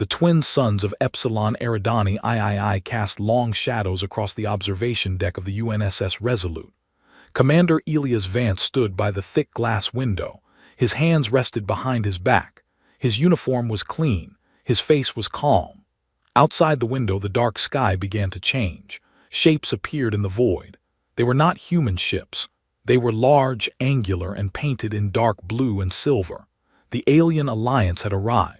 The twin suns of Epsilon Eridani III cast long shadows across the observation deck of the UNSS Resolute. Commander Elias Vance stood by the thick glass window. His hands rested behind his back. His uniform was clean. His face was calm. Outside the window, the dark sky began to change. Shapes appeared in the void. They were not human ships. They were large, angular, and painted in dark blue and silver. The alien alliance had arrived.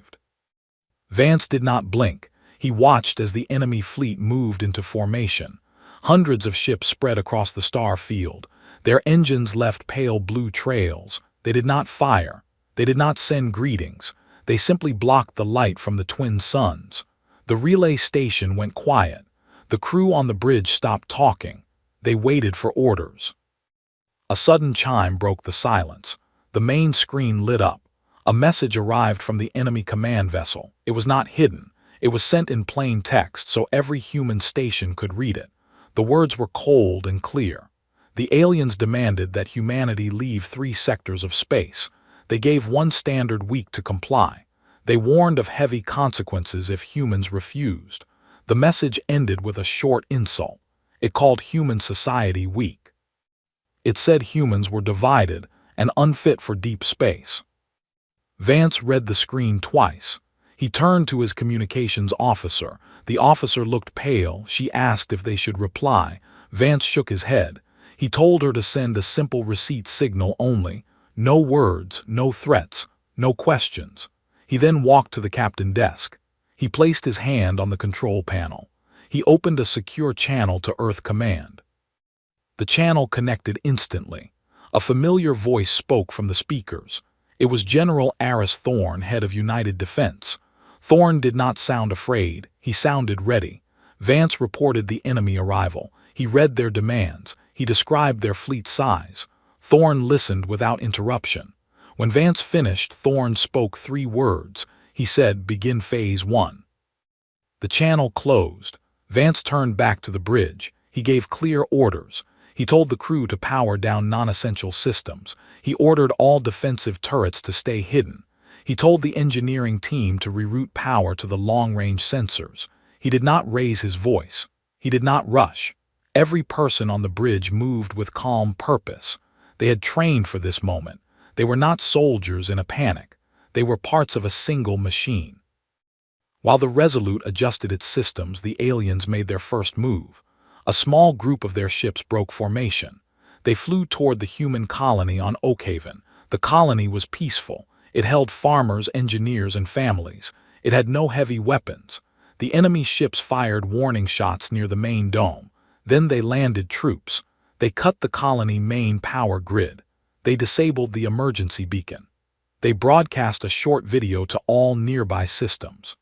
Vance did not blink. He watched as the enemy fleet moved into formation. Hundreds of ships spread across the star field. Their engines left pale blue trails. They did not fire. They did not send greetings. They simply blocked the light from the twin suns. The relay station went quiet. The crew on the bridge stopped talking. They waited for orders. A sudden chime broke the silence. The main screen lit up. A message arrived from the enemy command vessel. It was not hidden. It was sent in plain text so every human station could read it. The words were cold and clear. The aliens demanded that humanity leave 3 sectors of space. They gave 1 standard week to comply. They warned of heavy consequences if humans refused. The message ended with a short insult. It called human society weak. It said humans were divided and unfit for deep space. Vance read the screen twice. He turned to his communications officer. The officer looked pale. She asked if they should reply. Vance shook his head. He told her to send a simple receipt signal only. No words, no threats, no questions. He then walked to the captain desk. He placed his hand on the control panel. He opened a secure channel to Earth Command. The channel connected instantly. A familiar voice spoke from the speakers. It was General Aris Thorne, head of United Defense. Thorne did not sound afraid. He sounded ready. Vance reported the enemy arrival. He read their demands. He described their fleet size. Thorne listened without interruption. When Vance finished, Thorne spoke 3 words. He said, "Begin Phase 1." The channel closed. Vance turned back to the bridge. He gave clear orders. He told the crew to power down non-essential systems. He ordered all defensive turrets to stay hidden. He told the engineering team to reroute power to the long-range sensors. He did not raise his voice. He did not rush. Every person on the bridge moved with calm purpose. They had trained for this moment. They were not soldiers in a panic. They were parts of a single machine. While the Resolute adjusted its systems, the aliens made their first move. A small group of their ships broke formation. They flew toward the human colony on Oakhaven. The colony was peaceful. It held farmers, engineers, and families. It had no heavy weapons. The enemy ships fired warning shots near the main dome. Then they landed troops. They cut the colony main power grid. They disabled the emergency beacon. They broadcast a short video to all nearby systems.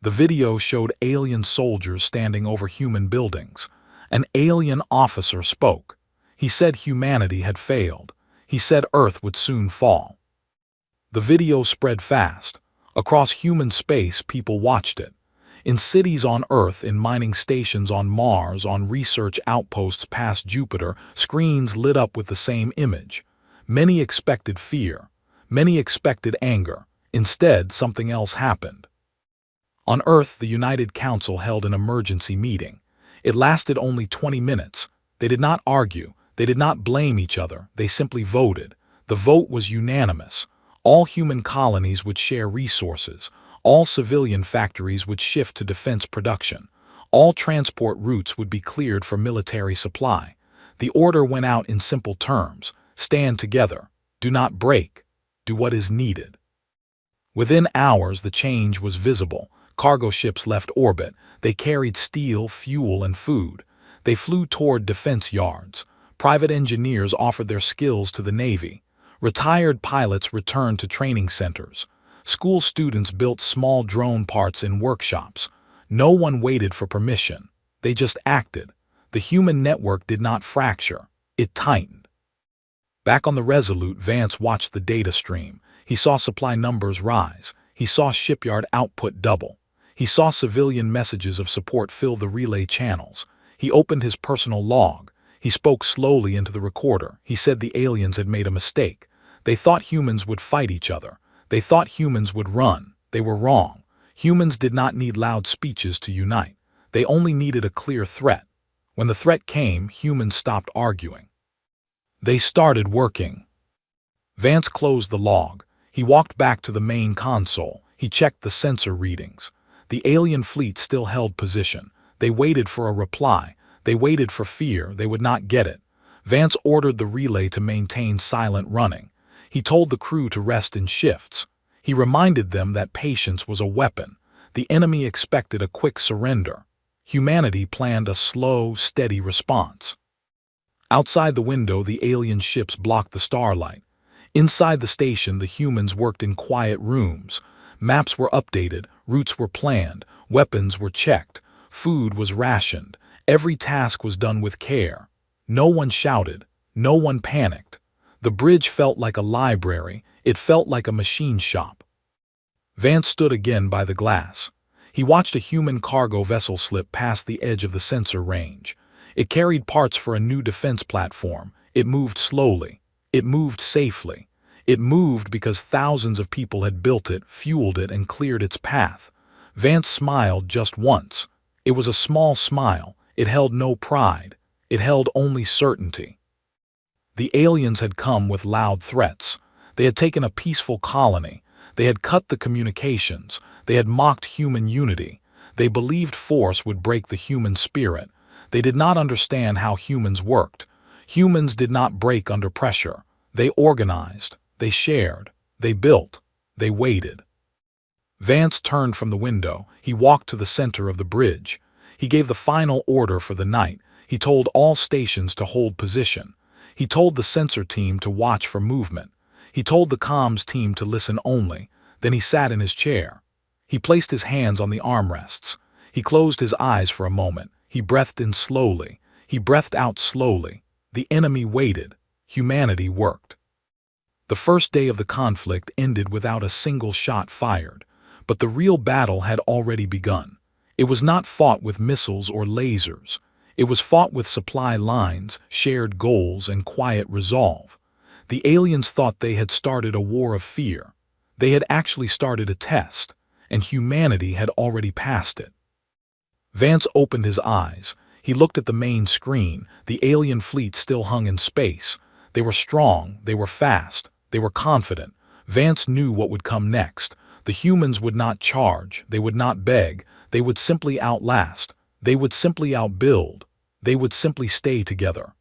The video showed alien soldiers standing over human buildings. An alien officer spoke. He said humanity had failed. He said Earth would soon fall. The video spread fast. Across human space, people watched it. In cities on Earth, in mining stations on Mars, on research outposts past Jupiter, screens lit up with the same image. Many expected fear. Many expected anger. Instead, something else happened. On Earth, the United Council held an emergency meeting. It lasted only 20 minutes. They did not argue. They did not blame each other. They simply voted. The vote was unanimous. All human colonies would share resources. All civilian factories would shift to defense production. All transport routes would be cleared for military supply. The order went out in simple terms. Stand together. Do not break. Do what is needed. Within hours, the change was visible. Cargo ships left orbit. They carried steel, fuel, and food. They flew toward defense yards. Private engineers offered their skills to the Navy. Retired pilots returned to training centers. School students built small drone parts in workshops. No one waited for permission. They just acted. The human network did not fracture. It tightened. Back on the Resolute, Vance watched the data stream. He saw supply numbers rise. He saw shipyard output double. He saw civilian messages of support fill the relay channels. He opened his personal log. He spoke slowly into the recorder. He said the aliens had made a mistake. They thought humans would fight each other. They thought humans would run. They were wrong. Humans did not need loud speeches to unite. They only needed a clear threat. When the threat came, humans stopped arguing. They started working. Vance closed the log. He walked back to the main console. He checked the sensor readings. The alien fleet still held position. They waited for a reply. They waited for fear. They would not get it. Vance ordered the relay to maintain silent running. He told the crew to rest in shifts. He reminded them that patience was a weapon. The enemy expected a quick surrender. Humanity planned a slow, steady response. Outside the window, the alien ships blocked the starlight. Inside the station, the humans worked in quiet rooms. Maps were updated, routes were planned, weapons were checked, food was rationed. Every task was done with care. No one shouted. No one panicked. The bridge felt like a library. It felt like a machine shop. Vance stood again by the glass. He watched a human cargo vessel slip past the edge of the sensor range. It carried parts for a new defense platform. It moved slowly. It moved safely. It moved because thousands of people had built it, fueled it, and cleared its path. Vance smiled just once. It was a small smile. It held no pride. It held only certainty. The aliens had come with loud threats. They had taken a peaceful colony. They had cut the communications. They had mocked human unity. They believed force would break the human spirit. They did not understand how humans worked. Humans did not break under pressure. They organized. They shared. They built. They waited. Vance turned from the window. He walked to the center of the bridge. He gave the final order for the night. He told all stations to hold position. He told the sensor team to watch for movement. He told the comms team to listen only. Then he sat in his chair. He placed his hands on the armrests. He closed his eyes for a moment. He breathed in slowly. He breathed out slowly. The enemy waited. Humanity worked. The first day of the conflict ended without a single shot fired. But the real battle had already begun. It was not fought with missiles or lasers. It was fought with supply lines, shared goals, and quiet resolve. The aliens thought they had started a war of fear. They had actually started a test, and humanity had already passed it. Vance opened his eyes. He looked at the main screen. The alien fleet still hung in space. They were strong. They were fast. They were confident. Vance knew what would come next. The humans would not charge. They would not beg. They would simply outlast. They would simply outbuild. They would simply stay together.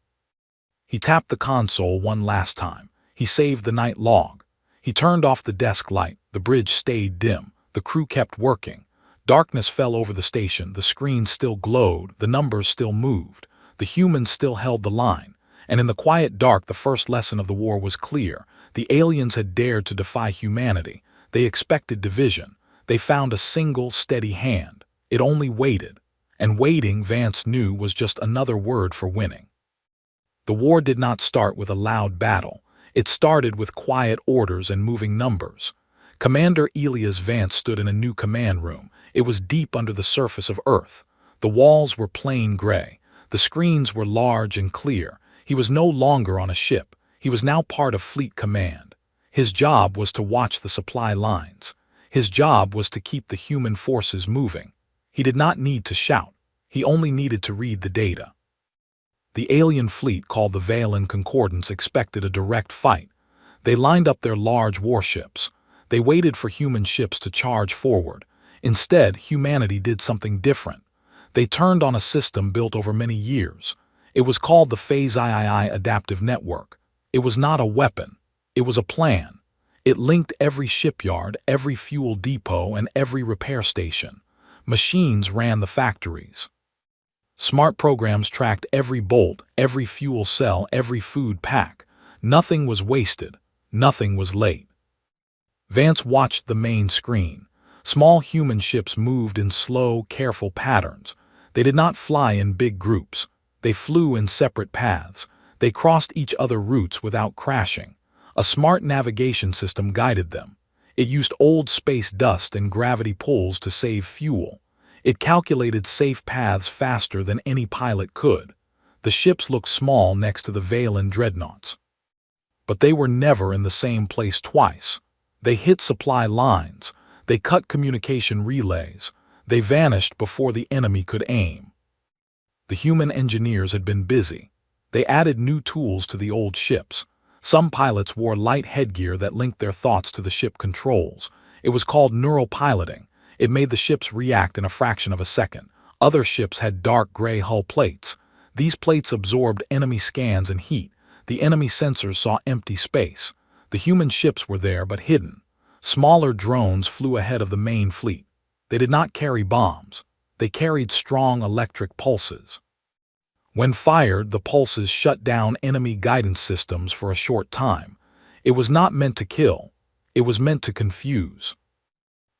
He tapped the console one last time. He saved the night log. He turned off the desk light. The bridge stayed dim. The crew kept working. Darkness fell over the station. The screen still glowed. The numbers still moved. The humans still held the line. And in the quiet dark, the first lesson of the war was clear. The aliens had dared to defy humanity. They expected division. They found a single, steady hand. It only waited. And waiting, Vance knew, was just another word for winning. The war did not start with a loud battle. It started with quiet orders and moving numbers. Commander Elias Vance stood in a new command room. It was deep under the surface of Earth. The walls were plain gray. The screens were large and clear. He was no longer on a ship. He was now part of Fleet Command. His job was to watch the supply lines. His job was to keep the human forces moving. He did not need to shout. He only needed to read the data. The alien fleet, called the Valen Concordance, expected a direct fight. They lined up their large warships. They waited for human ships to charge forward. Instead, humanity did something different. They turned on a system built over many years. It was called the Phase III Adaptive Network. It was not a weapon. It was a plan. It linked every shipyard, every fuel depot, and every repair station. Machines ran the factories. Smart programs tracked every bolt, every fuel cell, every food pack. Nothing was wasted. Nothing was late. Vance watched the main screen. Small human ships moved in slow, careful patterns. They did not fly in big groups. They flew in separate paths. They crossed each other's routes without crashing. A smart navigation system guided them. It used old space dust and gravity pulls to save fuel. It calculated safe paths faster than any pilot could. The ships looked small next to the Valen dreadnoughts. But they were never in the same place twice. They hit supply lines. They cut communication relays. They vanished before the enemy could aim. The human engineers had been busy. They added new tools to the old ships. Some pilots wore light headgear that linked their thoughts to the ship controls. It was called neural piloting. It made the ships react in a fraction of a second. Other ships had dark gray hull plates. These plates absorbed enemy scans and heat. The enemy sensors saw empty space. The human ships were there but hidden. Smaller drones flew ahead of the main fleet. They did not carry bombs. They carried strong electric pulses. When fired, the pulses shut down enemy guidance systems for a short time. It was not meant to kill. It was meant to confuse.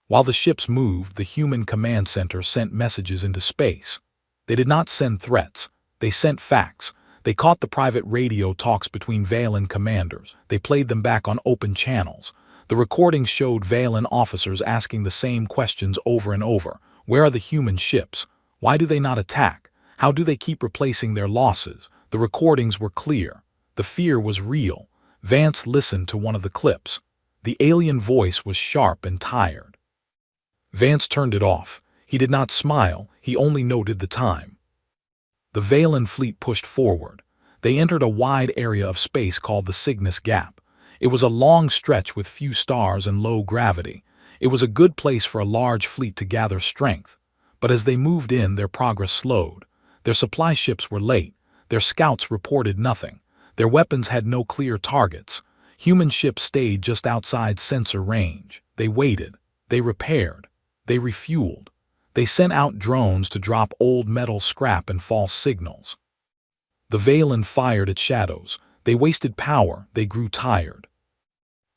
While the ships moved, the human command center sent messages into space. They did not send threats. They sent facts. They caught the private radio talks between Valen commanders. They played them back on open channels. The recordings showed Valen officers asking the same questions over and over. Where are the human ships? Why do they not attack? How do they keep replacing their losses? The recordings were clear. The fear was real. Vance listened to one of the clips. The alien voice was sharp and tired. Vance turned it off. He did not smile. He only noted the time. The Valen fleet pushed forward. They entered a wide area of space called the Cygnus Gap. It was a long stretch with few stars and low gravity. It was a good place for a large fleet to gather strength. But as they moved in, their progress slowed. Their supply ships were late. Their scouts reported nothing. Their weapons had no clear targets. Human ships stayed just outside sensor range. They waited. They repaired. They refueled. They sent out drones to drop old metal scrap and false signals. The Valen fired at shadows. They wasted power. They grew tired.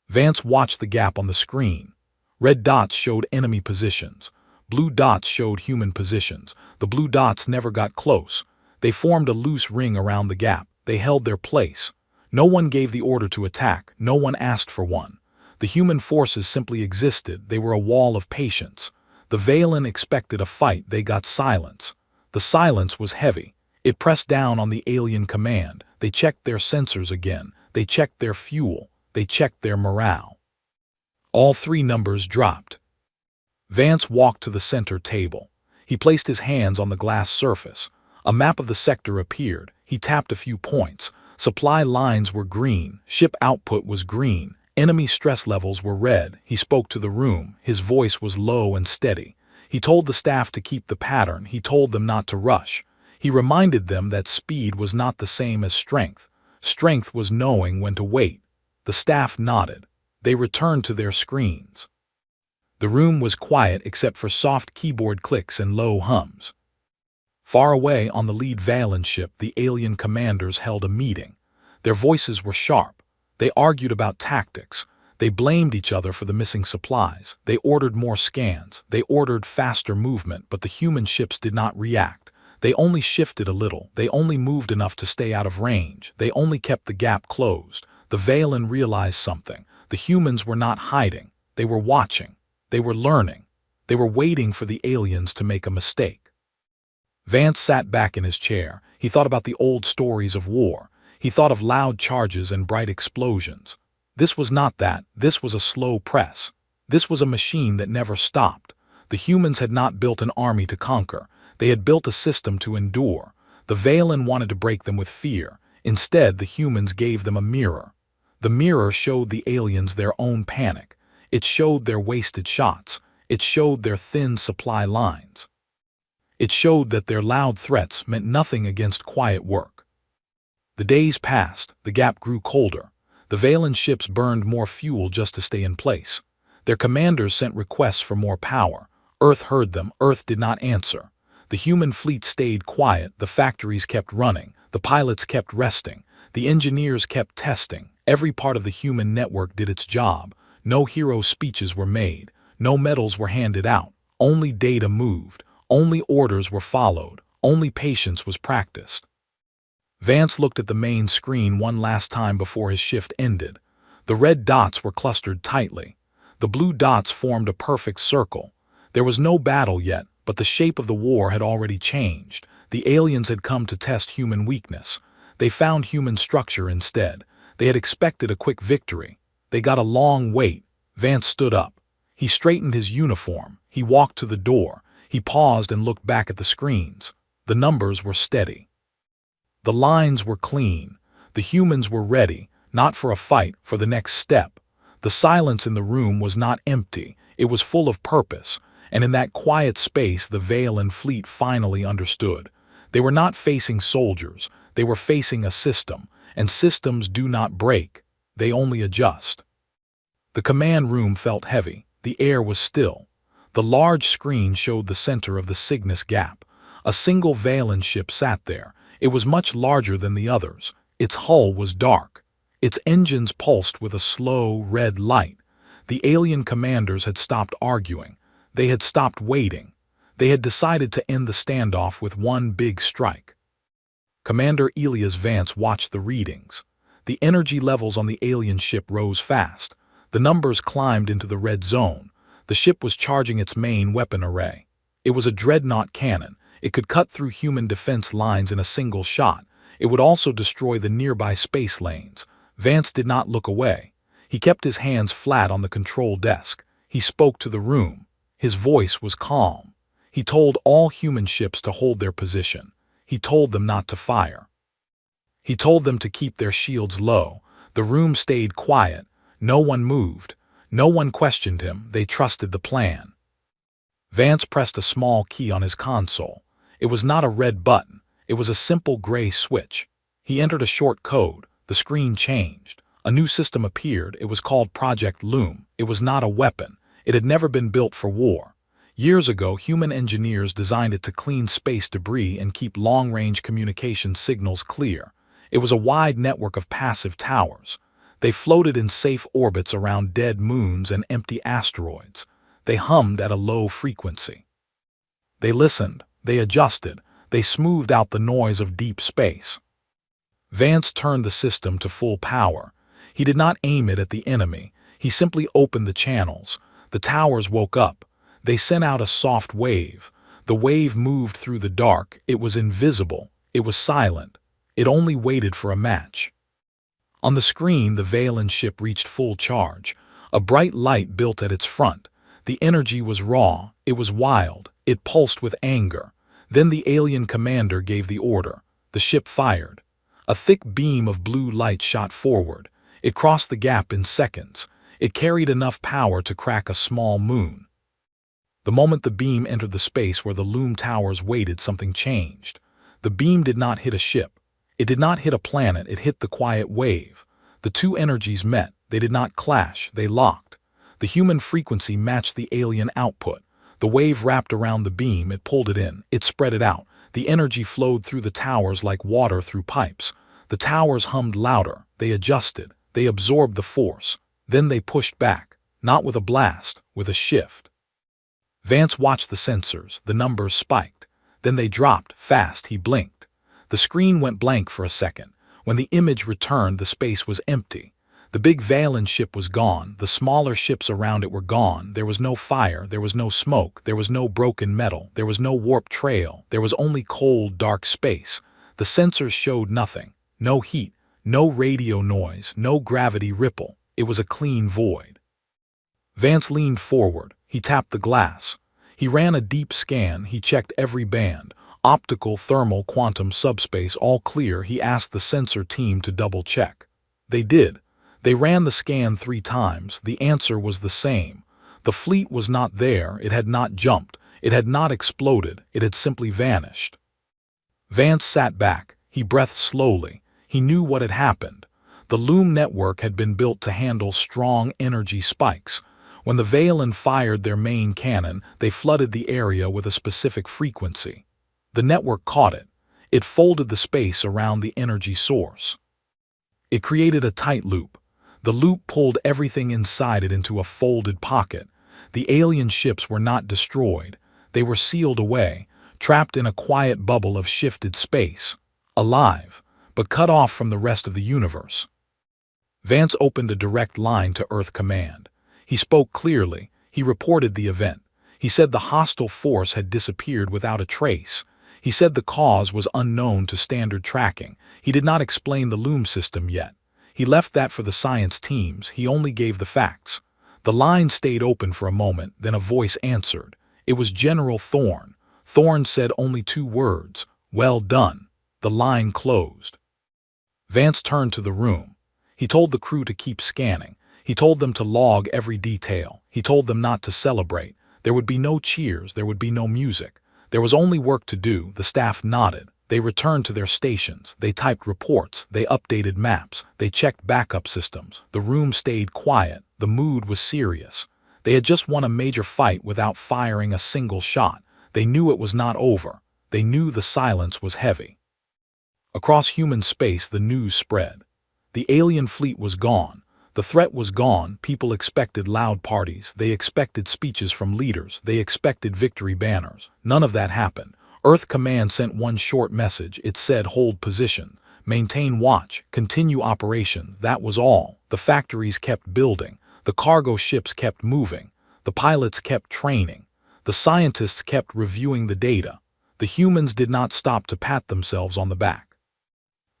Vance watched the gap on the screen. Red dots showed enemy positions. Blue dots showed human positions. The blue dots never got close. They formed a loose ring around the gap. They held their place. No one gave the order to attack. No one asked for one. The human forces simply existed. They were a wall of patience. The Valen expected a fight. They got silence. The silence was heavy. It pressed down on the alien command. They checked their sensors again. They checked their fuel. They checked their morale. All three numbers dropped. Vance walked to the center table. He placed his hands on the glass surface. A map of the sector appeared. He tapped a few points. Supply lines were green. Ship output was green. Enemy stress levels were red. He spoke to the room. His voice was low and steady. He told the staff to keep the pattern. He told them not to rush. He reminded them that speed was not the same as strength. Strength was knowing when to wait. The staff nodded. They returned to their screens. The room was quiet except for soft keyboard clicks and low hums. Far away on the lead Valen ship, the alien commanders held a meeting. Their voices were sharp. They argued about tactics. They blamed each other for the missing supplies. They ordered more scans. They ordered faster movement, but the human ships did not react. They only shifted a little. They only moved enough to stay out of range. They only kept the gap closed. The Valen realized something. The humans were not hiding. They were watching. They were learning. They were waiting for the aliens to make a mistake. Vance sat back in his chair. He thought about the old stories of war. He thought of loud charges and bright explosions. This was not that. This was a slow press. This was a machine that never stopped. The humans had not built an army to conquer. They had built a system to endure. The Valen wanted to break them with fear. Instead, the humans gave them a mirror. The mirror showed the aliens their own panic. It showed their wasted shots. It showed their thin supply lines. It showed that their loud threats meant nothing against quiet work. The days passed. The gap grew colder. The Valen ships burned more fuel just to stay in place. Their commanders sent requests for more power. Earth heard them. Earth did not answer. The human fleet stayed quiet. The factories kept running. The pilots kept resting. The engineers kept testing. Every part of the human network did its job. No hero speeches were made. No medals were handed out. Only data moved. Only orders were followed. Only patience was practiced. Vance looked at the main screen one last time before his shift ended. The red dots were clustered tightly. The blue dots formed a perfect circle. There was no battle yet, but the shape of the war had already changed. The aliens had come to test human weakness. They found human structure instead. They had expected a quick victory. They got a long wait. Vance stood up. He straightened his uniform. He walked to the door. He paused and looked back at the screens. The numbers were steady. The lines were clean. The humans were ready, not for a fight, for the next step. The silence in the room was not empty. It was full of purpose, and in that quiet space the Vale and fleet finally understood. They were not facing soldiers. They were facing a system, and systems do not break. They only adjust. The command room felt heavy. The air was still. The large screen showed the center of the Cygnus Gap. A single Valen ship sat there. It was much larger than the others. Its hull was dark. Its engines pulsed with a slow, red light. The alien commanders had stopped arguing. They had stopped waiting. They had decided to end the standoff with one big strike. Commander Elias Vance watched the readings. The energy levels on the alien ship rose fast. The numbers climbed into the red zone. The ship was charging its main weapon array. It was a dreadnought cannon. It could cut through human defense lines in a single shot. It would also destroy the nearby space lanes. Vance did not look away. He kept his hands flat on the control desk. He spoke to the room. His voice was calm. He told all human ships to hold their position. He told them not to fire. He told them to keep their shields low. The room stayed quiet. No one moved. No one questioned him. They trusted the plan. Vance pressed a small key on his console. It was not a red button. It was a simple gray switch. He entered a short code. The screen changed. A new system appeared. It was called Project Loom. It was not a weapon. It had never been built for war. Years ago, human engineers designed it to clean space debris and keep long-range communication signals clear. It was a wide network of passive towers. They floated in safe orbits around dead moons and empty asteroids. They hummed at a low frequency. They listened. They adjusted. They smoothed out the noise of deep space. Vance turned the system to full power. He did not aim it at the enemy. He simply opened the channels. The towers woke up. They sent out a soft wave. The wave moved through the dark. It was invisible. It was silent. It only waited for a match. On the screen, the Valen ship reached full charge. A bright light built at its front. The energy was raw. It was wild. It pulsed with anger. Then the alien commander gave the order. The ship fired. A thick beam of blue light shot forward. It crossed the gap in seconds. It carried enough power to crack a small moon. The moment the beam entered the space where the loom towers waited, something changed. The beam did not hit a ship. It did not hit a planet. It hit the quiet wave. The two energies met. They did not clash. They locked. The human frequency matched the alien output. The wave wrapped around the beam. It pulled it in. It spread it out. The energy flowed through the towers like water through pipes. The towers hummed louder. They adjusted. They absorbed the force. Then they pushed back. Not with a blast, with a shift. Vance watched the sensors. The numbers spiked. Then they dropped. Fast, he blinked. The screen went blank for a second. When the image returned, the space was empty. The big Valen ship was gone. The smaller ships around it were gone. There was no fire. There was no smoke. There was no broken metal. There was no warped trail. There was only cold, dark space. The sensors showed nothing. No heat. No radio noise. No gravity ripple. It was a clean void. Vance leaned forward. He tapped the glass. He ran a deep scan. He checked every band. Optical, thermal, quantum, subspace, all clear. He asked the sensor team to double-check. They did. They ran the scan 3 times. The answer was the same. The fleet was not there. It had not jumped. It had not exploded. It had simply vanished. Vance sat back. He breathed slowly. He knew what had happened. The loom network had been built to handle strong energy spikes. When the Valen fired their main cannon, they flooded the area with a specific frequency. The network caught it. It folded the space around the energy source. It created a tight loop. The loop pulled everything inside it into a folded pocket. The alien ships were not destroyed. They were sealed away, trapped in a quiet bubble of shifted space, alive, but cut off from the rest of the universe. Vance opened a direct line to Earth Command. He spoke clearly. He reported the event. He said the hostile force had disappeared without a trace. He said the cause was unknown to standard tracking. He did not explain the loom system yet. He left that for the science teams. He only gave the facts. The line stayed open for a moment, then a voice answered. It was General Thorne. Thorne said only 2 words, "Well done." The line closed. Vance turned to the room. He told the crew to keep scanning. He told them to log every detail. He told them not to celebrate. There would be no cheers, there would be no music. There was only work to do. The staff nodded. They returned to their stations. They typed reports. They updated maps. They checked backup systems. The room stayed quiet. The mood was serious. They had just won a major fight without firing a single shot. They knew it was not over. They knew the silence was heavy. Across human space, the news spread. The alien fleet was gone. The threat was gone. People expected loud parties. They expected speeches from leaders. They expected victory banners. None of that happened. Earth Command sent one short message. It said, "Hold position. Maintain watch. Continue operation." That was all. The factories kept building. The cargo ships kept moving. The pilots kept training. The scientists kept reviewing the data. The humans did not stop to pat themselves on the back.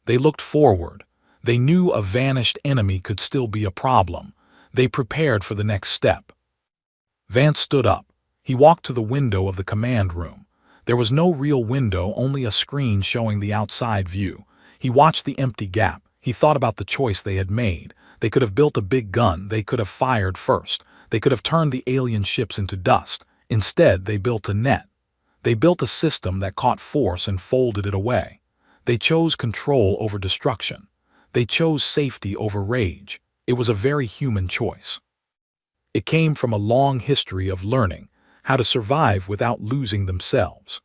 They looked forward. They knew a vanished enemy could still be a problem. They prepared for the next step. Vance stood up. He walked to the window of the command room. There was no real window, only a screen showing the outside view. He watched the empty gap. He thought about the choice they had made. They could have built a big gun. They could have fired first. They could have turned the alien ships into dust. Instead, they built a net. They built a system that caught force and folded it away. They chose control over destruction. They chose safety over rage. It was a very human choice. It came from a long history of learning how to survive without losing themselves.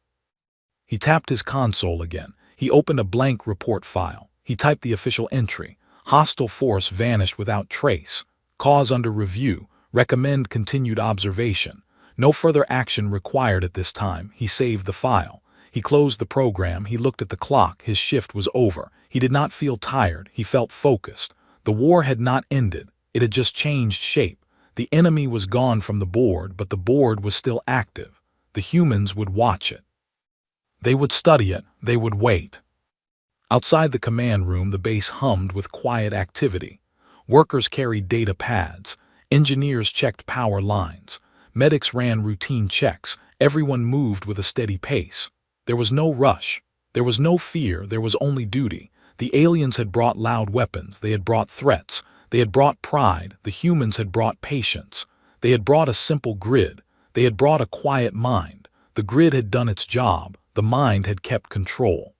He tapped his console again. He opened a blank report file. He typed the official entry. Hostile force vanished without trace. Cause under review. Recommend continued observation. No further action required at this time. He saved the file. He closed the program. He looked at the clock. His shift was over. He did not feel tired. He felt focused. The war had not ended. It had just changed shape. The enemy was gone from the board, but the board was still active. The humans would watch it. They would study it. They would wait. Outside the command room, the base hummed with quiet activity. Workers carried data pads. Engineers checked power lines. Medics ran routine checks. Everyone moved with a steady pace. There was no rush. There was no fear. There was only duty. The aliens had brought loud weapons. They had brought threats. They had brought pride. The humans had brought patience. They had brought a simple grid. They had brought a quiet mind. The grid had done its job. The mind had kept control.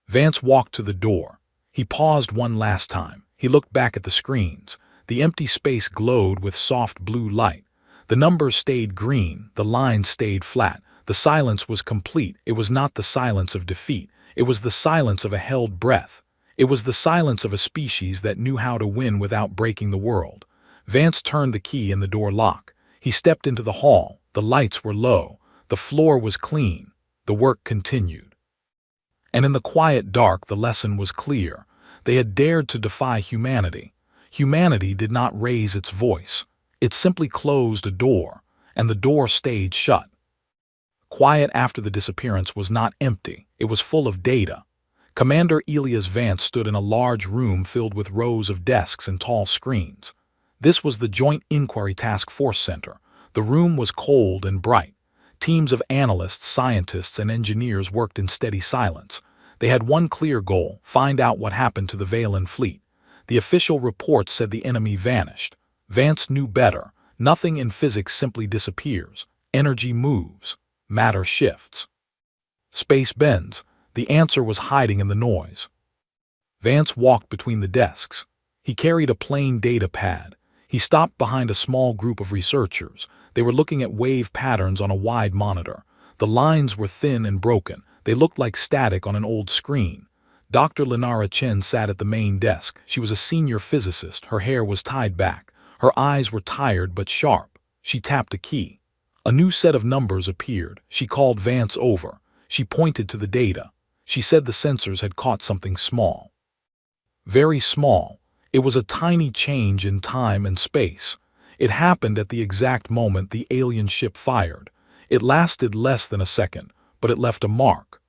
Vance walked to the door. He paused one last time. He looked back at the screens. The empty space glowed with soft blue light. The numbers stayed green. The lines stayed flat. The silence was complete. It was not the silence of defeat. It was the silence of a held breath. It was the silence of a species that knew how to win without breaking the world. Vance turned the key in the door lock. He stepped into the hall. The lights were low. The floor was clean. The work continued. And in the quiet dark, the lesson was clear. They had dared to defy humanity. Humanity did not raise its voice. It simply closed a door, and the door stayed shut. Quiet after the disappearance was not empty. It was full of data. Commander Elias Vance stood in a large room filled with rows of desks and tall screens. This was the Joint Inquiry Task Force Center. The room was cold and bright. Teams of analysts, scientists, and engineers worked in steady silence. They had one clear goal: find out what happened to the Valen fleet. The official report said the enemy vanished. Vance knew better. Nothing in physics simply disappears. Energy moves. Matter shifts. Space bends. The answer was hiding in the noise. Vance walked between the desks. He carried a plain data pad. He stopped behind a small group of researchers. They were looking at wave patterns on a wide monitor. The lines were thin and broken. They looked like static on an old screen. Dr. Lenara Chen sat at the main desk. She was a senior physicist. Her hair was tied back. Her eyes were tired but sharp. She tapped a key. A new set of numbers appeared. She called Vance over. She pointed to the data. She said the sensors had caught something small. Very small. It was a tiny change in time and space. It happened at the exact moment the alien ship fired. It lasted less than a second, but it left a mark.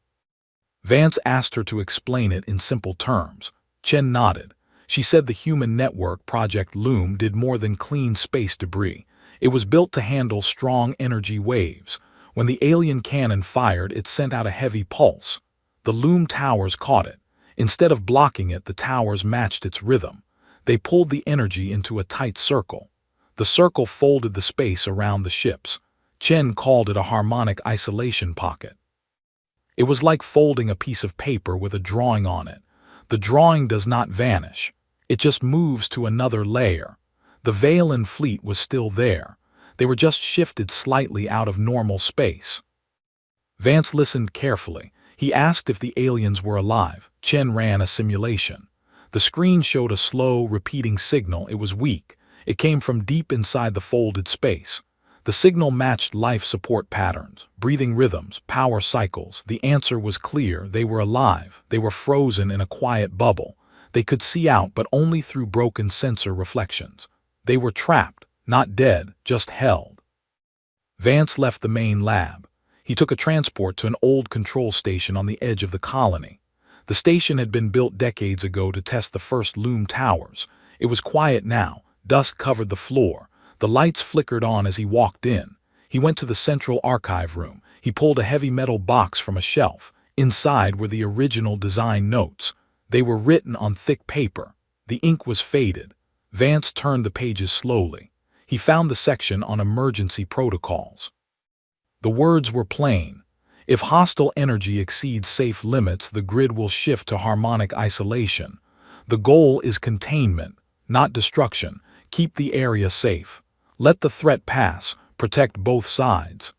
Vance asked her to explain it in simple terms. Chen nodded. She said the human network, Project Loom, did more than clean space debris. It was built to handle strong energy waves. When the alien cannon fired, it sent out a heavy pulse. The Loom towers caught it. Instead of blocking it, the towers matched its rhythm. They pulled the energy into a tight circle. The circle folded the space around the ships. Chen called it a harmonic isolation pocket. It was like folding a piece of paper with a drawing on it. The drawing does not vanish. It just moves to another layer. The Valen fleet was still there. They were just shifted slightly out of normal space. Vance listened carefully. He asked if the aliens were alive. Chen ran a simulation. The screen showed a slow, repeating signal. It was weak. It came from deep inside the folded space. The signal matched life support patterns, breathing rhythms, power cycles. The answer was clear. They were alive. They were frozen in a quiet bubble. They could see out, but only through broken sensor reflections. They were trapped, not dead, just held. Vance left the main lab. He took a transport to an old control station on the edge of the colony. The station had been built decades ago to test the first Loom towers. It was quiet now. Dust covered the floor. The lights flickered on as he walked in. He went to the central archive room. He pulled a heavy metal box from a shelf. Inside were the original design notes. They were written on thick paper. The ink was faded. Vance turned the pages slowly. He found the section on emergency protocols. The words were plain. If hostile energy exceeds safe limits, the grid will shift to harmonic isolation. The goal is containment, not destruction. Keep the area safe. Let the threat pass. Protect both sides.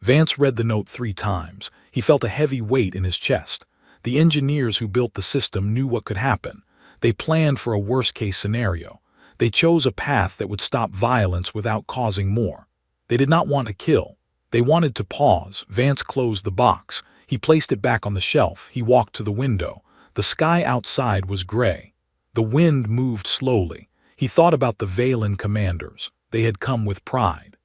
Vance read the note 3 times. He felt a heavy weight in his chest. The engineers who built the system knew what could happen. They planned for a worst-case scenario. They chose a path that would stop violence without causing more. They did not want to kill. They wanted to pause. Vance closed the box. He placed it back on the shelf. He walked to the window. The sky outside was gray. The wind moved slowly. He thought about the Valen commanders. They had come with pride.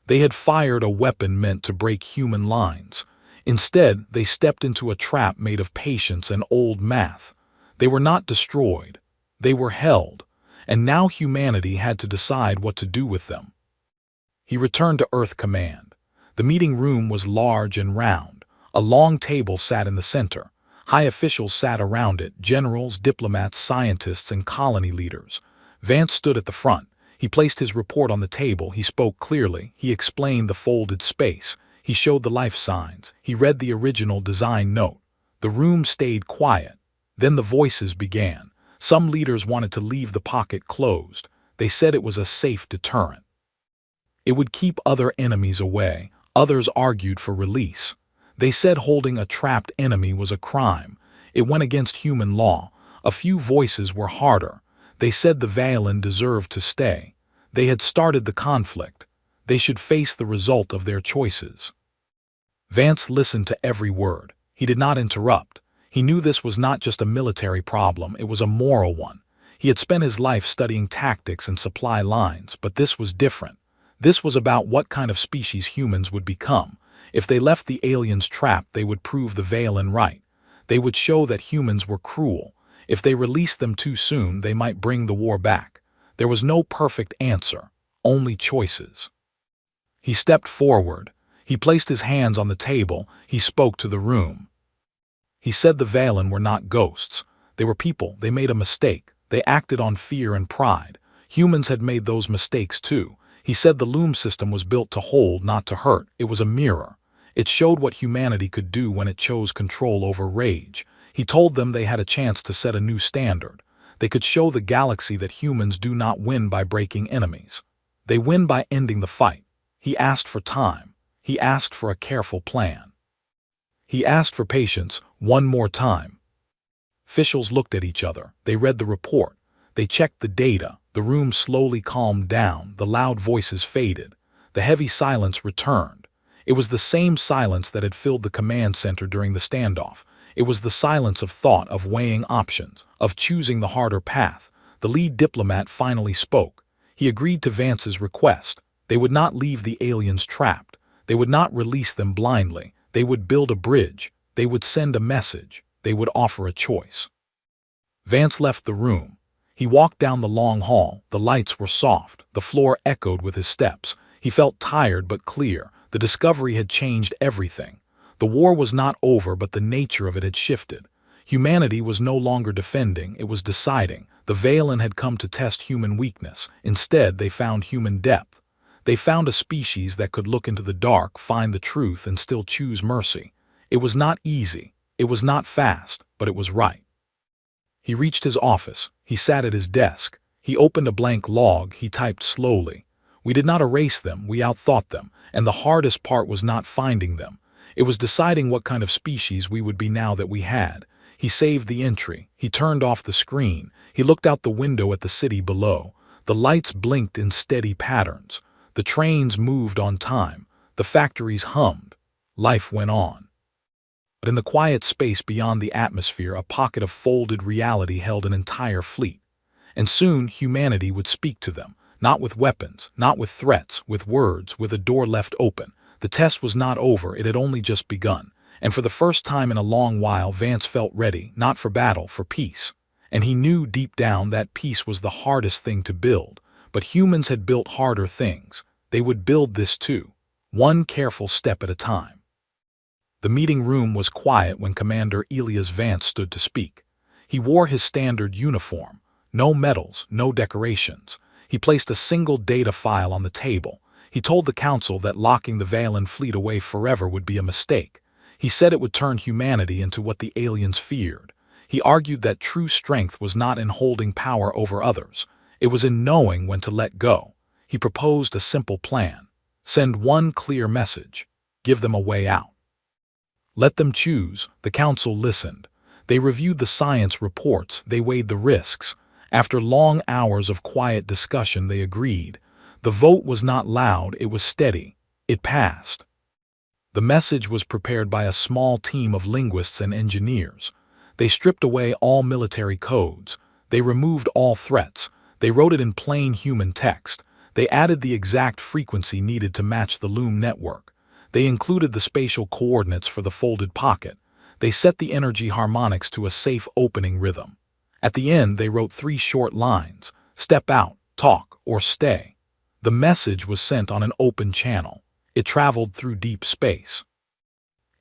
They had fired a weapon meant to break human lines. Instead, they stepped into a trap made of patience and old math. They were not destroyed. They were held. And now humanity had to decide what to do with them. He returned to Earth Command. The meeting room was large and round. A long table sat in the center. High officials sat around it, generals, diplomats, scientists, and colony leaders. Vance stood at the front. He placed his report on the table. He spoke clearly. He explained the folded space. He showed the life signs. He read the original design note. The room stayed quiet. Then the voices began. Some leaders wanted to leave the pocket closed. They said it was a safe deterrent. It would keep other enemies away. Others argued for release. They said holding a trapped enemy was a crime. It went against human law. A few voices were harder. They said the Valen deserved to stay. They had started the conflict. They should face the result of their choices. Vance listened to every word. He did not interrupt. He knew this was not just a military problem, it was a moral one. He had spent his life studying tactics and supply lines, but this was different. This was about what kind of species humans would become. If they left the aliens trapped, they would prove the Valen right. They would show that humans were cruel. If they released them too soon, they might bring the war back. There was no perfect answer, only choices. He stepped forward. He placed his hands on the table. He spoke to the room. He said the Valen were not ghosts. They were people. They made a mistake. They acted on fear and pride. Humans had made those mistakes too. He said the Loom system was built to hold, not to hurt. It was a mirror. It showed what humanity could do when it chose control over rage. He told them they had a chance to set a new standard. They could show the galaxy that humans do not win by breaking enemies. They win by ending the fight. He asked for time. He asked for a careful plan. He asked for patience one more time. Officials looked at each other. They read the report. They checked the data. The room slowly calmed down. The loud voices faded. The heavy silence returned. It was the same silence that had filled the command center during the standoff. It was the silence of thought, of weighing options, of choosing the harder path. The lead diplomat finally spoke. He agreed to Vance's request. They would not leave the aliens trapped. They would not release them blindly. They would build a bridge. They would send a message. They would offer a choice. Vance left the room. He walked down the long hall. The lights were soft. The floor echoed with his steps. He felt tired but clear. The discovery had changed everything. The war was not over, but the nature of it had shifted. Humanity was no longer defending, it was deciding. The Valen had come to test human weakness. Instead, they found human depth. They found a species that could look into the dark, find the truth, and still choose mercy. It was not easy. It was not fast, but it was right. He reached his office. He sat at his desk. He opened a blank log. He typed slowly. We did not erase them, we outthought them, and the hardest part was not finding them. It was deciding what kind of species we would be now that we had. He saved the entry. He turned off the screen. He looked out the window at the city below. The lights blinked in steady patterns. The trains moved on time. The factories hummed. Life went on. But in the quiet space beyond the atmosphere, a pocket of folded reality held an entire fleet. And soon humanity would speak to them, not with weapons, not with threats, with words, with a door left open. The test was not over, it had only just begun. And for the first time in a long while, Vance felt ready, not for battle, for peace. And he knew deep down that peace was the hardest thing to build. But humans had built harder things. They would build this too, one careful step at a time. The meeting room was quiet when Commander Elias Vance stood to speak. He wore his standard uniform. No medals, no decorations. He placed a single data file on the table. He told the council that locking the Valen fleet away forever would be a mistake. He said it would turn humanity into what the aliens feared. He argued that true strength was not in holding power over others. It was in knowing when to let go. He proposed a simple plan. Send one clear message. Give them a way out. Let them choose. The council listened. They reviewed the science reports. They weighed the risks. After long hours of quiet discussion, they agreed. The vote was not loud, it was steady. It passed. The message was prepared by a small team of linguists and engineers. They stripped away all military codes. They removed all threats. They wrote it in plain human text. They added the exact frequency needed to match the loom network. They included the spatial coordinates for the folded pocket. They set the energy harmonics to a safe opening rhythm. At the end, they wrote 3 short lines: step out, talk, or stay. The message was sent on an open channel. It traveled through deep space.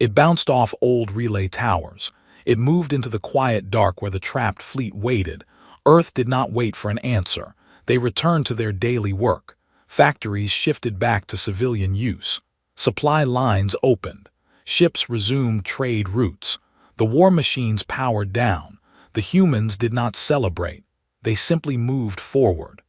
It bounced off old relay towers. It moved into the quiet dark where the trapped fleet waited. Earth did not wait for an answer. They returned to their daily work. Factories shifted back to civilian use. Supply lines opened. Ships resumed trade routes. The war machines powered down. The humans did not celebrate. They simply moved forward.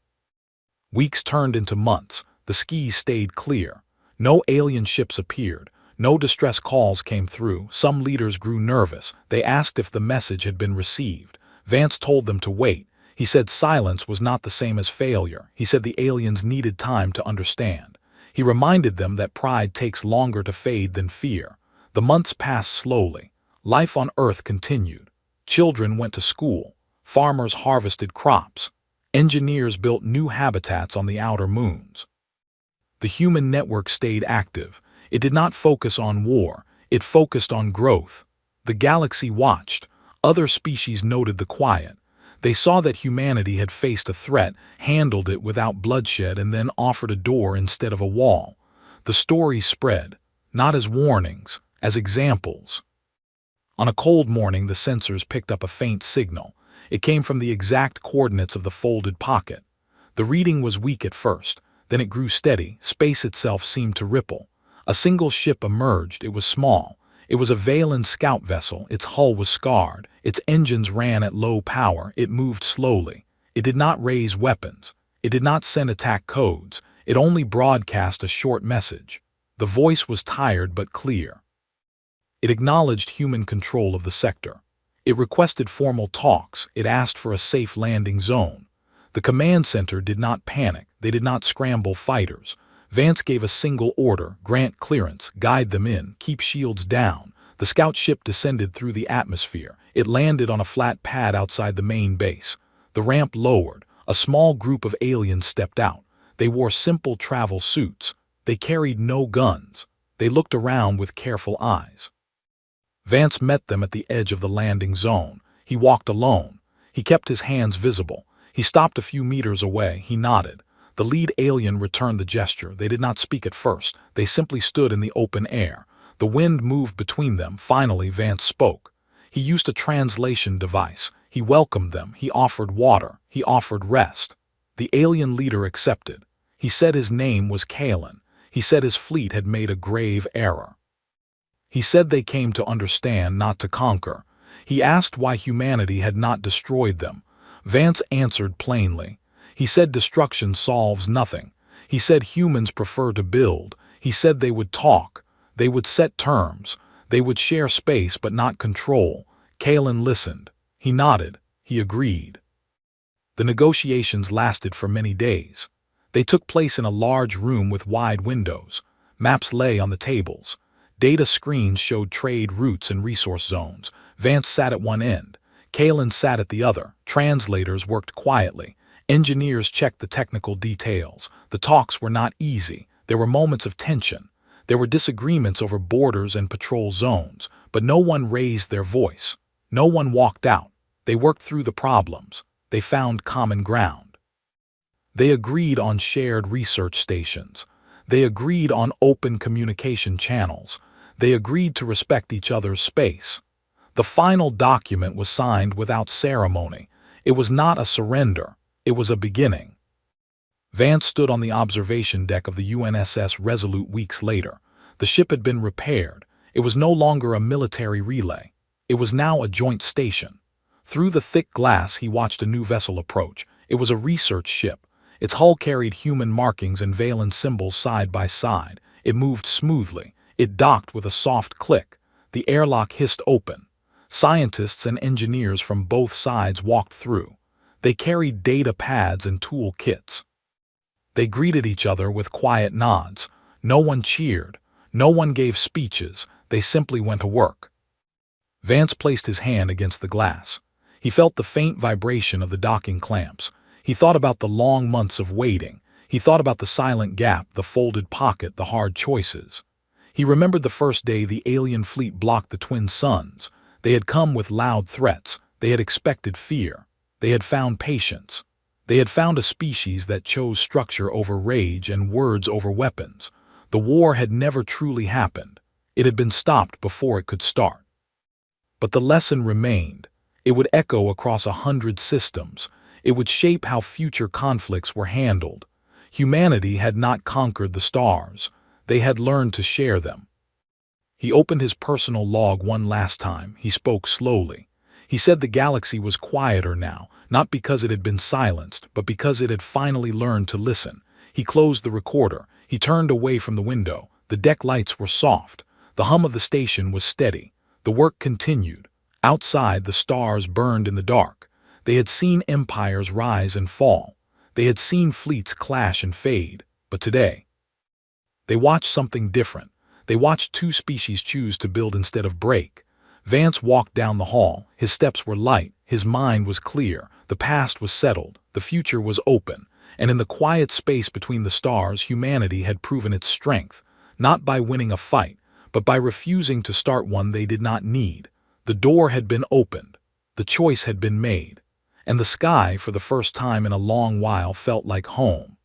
Weeks turned into months. The skies stayed clear. No alien ships appeared. No distress calls came through. Some leaders grew nervous. They asked if the message had been received. Vance told them to wait. He said silence was not the same as failure. He said the aliens needed time to understand. He reminded them that pride takes longer to fade than fear. The months passed slowly. Life on Earth continued. Children went to school. Farmers harvested crops. Engineers built new habitats on the outer moons. The human network stayed active. It did not focus on war. It focused on growth. The galaxy watched. Other species noted the quiet. They saw that humanity had faced a threat, handled it without bloodshed, and then offered a door instead of a wall. The story spread, not as warnings, as examples. On a cold morning, the sensors picked up a faint signal. It came from the exact coordinates of the folded pocket. The reading was weak at first. Then it grew steady. Space itself seemed to ripple. A single ship emerged. It was small. It was a Valen scout vessel. Its hull was scarred. Its engines ran at low power. It moved slowly. It did not raise weapons. It did not send attack codes. It only broadcast a short message. The voice was tired but clear. It acknowledged human control of the sector. It requested formal talks. It asked for a safe landing zone. The command center did not panic. They did not scramble fighters. Vance gave a single order: grant clearance, guide them in, keep shields down. The scout ship descended through the atmosphere. It landed on a flat pad outside the main base. The ramp lowered. A small group of aliens stepped out. They wore simple travel suits. They carried no guns. They looked around with careful eyes. Vance met them at the edge of the landing zone. He walked alone. He kept his hands visible. He stopped a few meters away. He nodded. The lead alien returned the gesture. They did not speak at first. They simply stood in the open air. The wind moved between them. Finally, Vance spoke. He used a translation device. He welcomed them. He offered water. He offered rest. The alien leader accepted. He said his name was Kalen. He said his fleet had made a grave error. He said they came to understand, not to conquer. He asked why humanity had not destroyed them. Vance answered plainly. He said destruction solves nothing. He said humans prefer to build. He said they would talk. They would set terms. They would share space but not control. Kalen listened. He nodded. He agreed. The negotiations lasted for many days. They took place in a large room with wide windows. Maps lay on the tables. Data screens showed trade routes and resource zones. Vance sat at one end. Kalen sat at the other. Translators worked quietly. Engineers checked the technical details. The talks were not easy. There were moments of tension. There were disagreements over borders and patrol zones, but no one raised their voice. No one walked out. They worked through the problems. They found common ground. They agreed on shared research stations. They agreed on open communication channels. They agreed to respect each other's space. The final document was signed without ceremony. It was not a surrender. It was a beginning. Vance stood on the observation deck of the UNSS Resolute weeks later. The ship had been repaired. It was no longer a military relay. It was now a joint station. Through the thick glass, he watched a new vessel approach. It was a research ship. Its hull carried human markings and Valen symbols side by side. It moved smoothly. It docked with a soft click. The airlock hissed open. Scientists and engineers from both sides walked through. They carried data pads and tool kits. They greeted each other with quiet nods. No one cheered. No one gave speeches. They simply went to work. Vance placed his hand against the glass. He felt the faint vibration of the docking clamps. He thought about the long months of waiting. He thought about the silent gap, the folded pocket, the hard choices. He remembered the first day the alien fleet blocked the twin suns. They had come with loud threats. They had expected fear. They had found patience. They had found a species that chose structure over rage and words over weapons. The war had never truly happened. It had been stopped before it could start. But the lesson remained. It would echo across 100 systems. It would shape how future conflicts were handled. Humanity had not conquered the stars. They had learned to share them. He opened his personal log one last time. He spoke slowly. He said the galaxy was quieter now, not because it had been silenced, but because it had finally learned to listen. He closed the recorder. He turned away from the window. The deck lights were soft. The hum of the station was steady. The work continued. Outside, the stars burned in the dark. They had seen empires rise and fall. They had seen fleets clash and fade. But today, they watched something different. They watched two species choose to build instead of break. Vance walked down the hall. His steps were light. His mind was clear. The past was settled. The future was open. And in the quiet space between the stars, humanity had proven its strength, not by winning a fight, but by refusing to start one they did not need. The door had been opened. The choice had been made. And the sky, for the first time in a long while, felt like home.